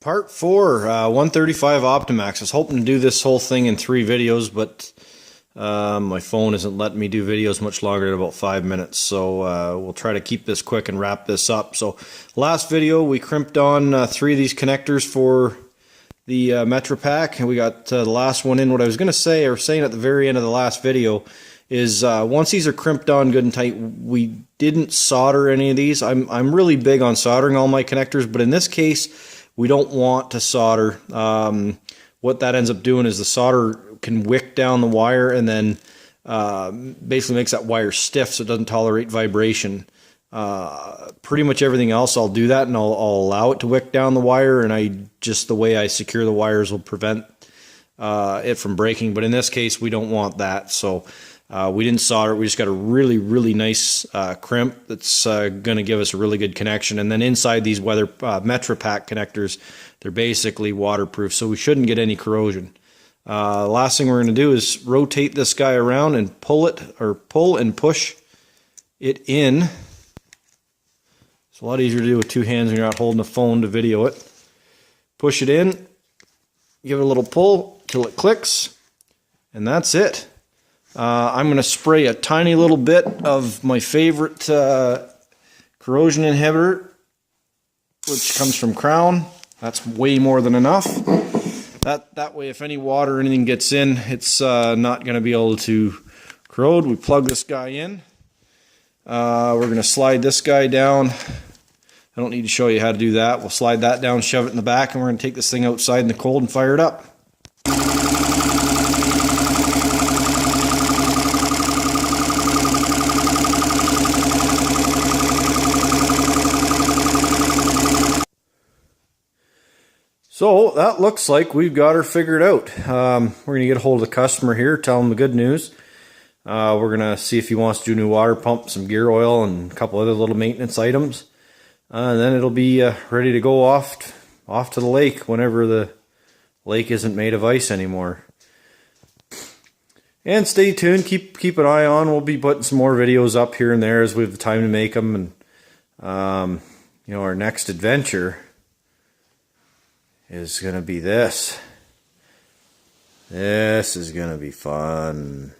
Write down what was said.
Part 4, 135 optiMAX. I was hoping to do this whole thing in 3 videos, but my phone isn't letting me do videos much longer than about 5 minutes. So we'll try to keep this quick and wrap this up. So last video we crimped on 3 of these connectors for the MetroPack, and we got the last one in. What I was going to say, or saying at the very end of the last video, is once these are crimped on good and tight, we didn't solder any of these. I'm really big on soldering all my connectors, but in this case we don't want to solder. What that ends up doing is the solder can wick down the wire and then basically makes that wire stiff so it doesn't tolerate vibration. Pretty much everything else I'll do that, and I'll allow it to wick down the wire, and just the way I secure the wires will prevent it from breaking. But in this case we don't want that, so we didn't solder it. We just got a really nice crimp that's going to give us a really good connection. And then inside these MetroPack connectors, they're basically waterproof, so we shouldn't get any corrosion. Last thing we're going to do is rotate this guy around and pull and push it in. It's a lot easier to do with 2 hands when you're not holding a phone to video it. Push it in, give it a little pull till it clicks, and that's it. I'm going to spray a tiny little bit of my favorite corrosion inhibitor, which comes from Crown. That's way more than enough. That way, if any water or anything gets in, it's not going to be able to corrode. We plug this guy in. We're going to slide this guy down. I don't need to show you how to do that. We'll slide that down, shove it in the back, and we're going to take this thing outside in the cold and fire it up. So that looks like we've got her figured out. We're going to get a hold of the customer here, tell him the good news. We're going to see if he wants to do a new water pump, some gear oil, and a couple other little maintenance items. And then it'll be ready to go off to the lake whenever the lake isn't made of ice anymore. And stay tuned, keep an eye on. We'll be putting some more videos up here and there as we have the time to make them. And our next adventure is going to be this. This is going to be fun.